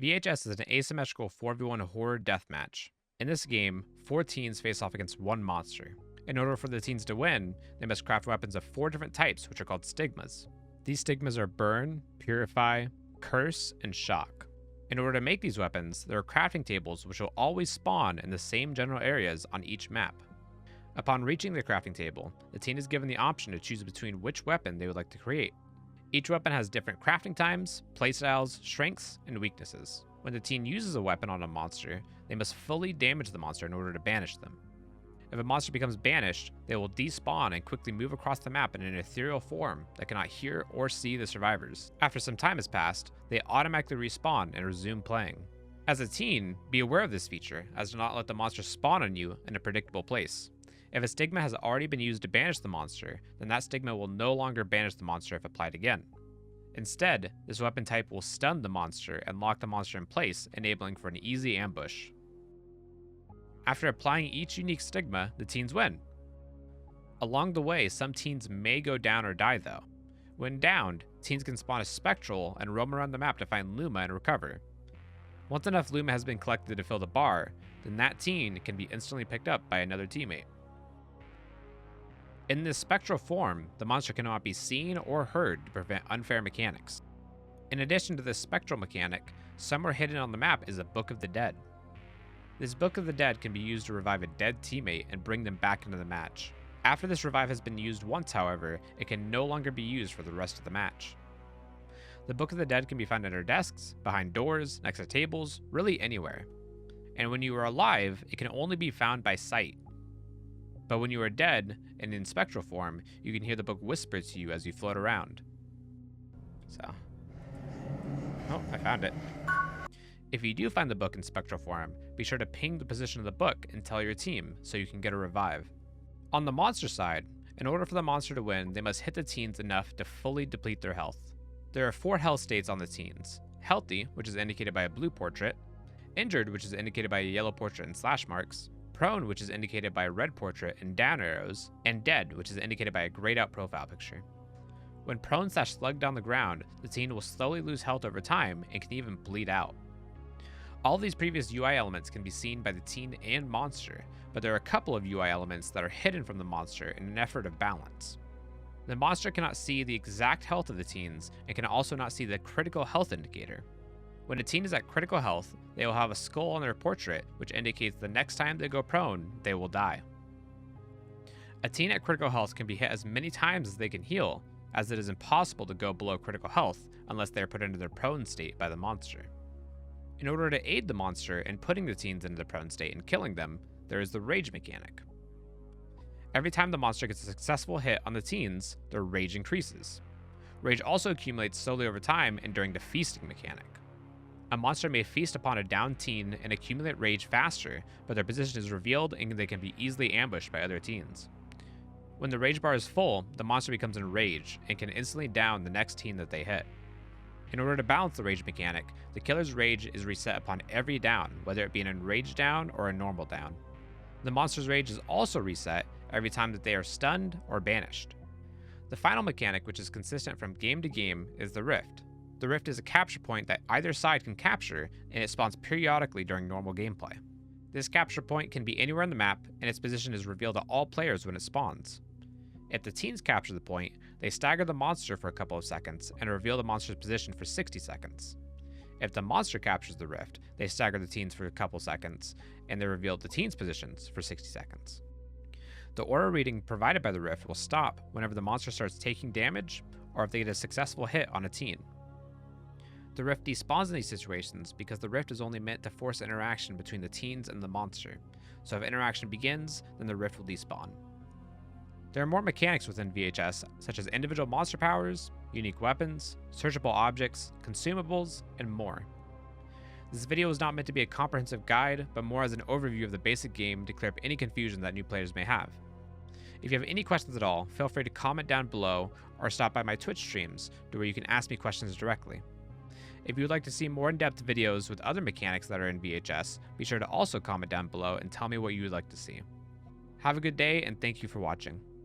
VHS is an asymmetrical 4v1 horror deathmatch. In this game, 4 teens face off against one monster. In order for the teens to win, they must craft weapons of 4 different types, which are called stigmas. These stigmas are Burn, Purify, Curse, and Shock. In order to make these weapons, there are crafting tables which will always spawn in the same general areas on each map. Upon reaching the crafting table, the teen is given the option to choose between which weapon they would like to create. Each weapon has different crafting times, playstyles, strengths, and weaknesses. When the teen uses a weapon on a monster, they must fully damage the monster in order to banish them. If a monster becomes banished, they will despawn and quickly move across the map in an ethereal form that cannot hear or see the survivors. After some time has passed, they automatically respawn and resume playing. As a teen, be aware of this feature, as do not let the monster spawn on you in a predictable place. If a stigma has already been used to banish the monster, then that stigma will no longer banish the monster if applied again. Instead, this weapon type will stun the monster and lock the monster in place, enabling for an easy ambush. After applying each unique stigma, the teens win. Along the way, some teens may go down or die though. When downed, teens can spawn a spectral and roam around the map to find Luma and recover. Once enough Luma has been collected to fill the bar, then that teen can be instantly picked up by another teammate. In this spectral form, the monster cannot be seen or heard to prevent unfair mechanics. In addition to this spectral mechanic, somewhere hidden on the map is a Book of the Dead. This Book of the Dead can be used to revive a dead teammate and bring them back into the match. After this revive has been used once, however, it can no longer be used for the rest of the match. The Book of the Dead can be found under desks, behind doors, next to tables, really anywhere. And when you are alive, it can only be found by sight. But when you are dead, and in spectral form, you can hear the book whisper to you as you float around. Oh, I found it. If you do find the book in spectral form, be sure to ping the position of the book and tell your team so you can get a revive. On the monster side, in order for the monster to win, they must hit the teens enough to fully deplete their health. There are 4 health states on the teens: healthy, which is indicated by a blue portrait; injured, which is indicated by a yellow portrait and slash marks; prone, which is indicated by a red portrait and down arrows; and dead, which is indicated by a grayed out profile picture. When prone / slugged down the ground, the teen will slowly lose health over time and can even bleed out. All these previous UI elements can be seen by the teen and monster, but there are a couple of UI elements that are hidden from the monster in an effort of balance. The monster cannot see the exact health of the teens and can also not see the critical health indicator. When a teen is at critical health, they will have a skull on their portrait, which indicates the next time they go prone, they will die. A teen at critical health can be hit as many times as they can heal, as it is impossible to go below critical health unless they are put into their prone state by the monster. In order to aid the monster in putting the teens into the prone state and killing them, there is the rage mechanic. Every time the monster gets a successful hit on the teens, their rage increases. Rage also accumulates slowly over time and during the feasting mechanic. A monster may feast upon a downed teen and accumulate rage faster, but their position is revealed and they can be easily ambushed by other teens. When the rage bar is full, the monster becomes enraged and can instantly down the next teen that they hit. In order to balance the rage mechanic, the killer's rage is reset upon every down, whether it be an enraged down or a normal down. The monster's rage is also reset every time that they are stunned or banished. The final mechanic, which is consistent from game to game, is the Rift. The Rift is a capture point that either side can capture, and it spawns periodically during normal gameplay. This capture point can be anywhere on the map, and its position is revealed to all players when it spawns. If the teens capture the point, they stagger the monster for a couple of seconds and reveal the monster's position for 60 seconds. If the monster captures the rift, they stagger the teens for a couple seconds and they reveal the teens' positions for 60 seconds. The aura reading provided by the rift will stop whenever the monster starts taking damage or if they get a successful hit on a teen. The rift despawns in these situations because the rift is only meant to force interaction between the teens and the monster, so if interaction begins, then the rift will despawn. There are more mechanics within VHS, such as individual monster powers, unique weapons, searchable objects, consumables, and more. This video is not meant to be a comprehensive guide, but more as an overview of the basic game to clear up any confusion that new players may have. If you have any questions at all, feel free to comment down below or stop by my Twitch streams where you can ask me questions directly. If you would like to see more in-depth videos with other mechanics that are in VHS, be sure to also comment down below and tell me what you would like to see. Have a good day and thank you for watching.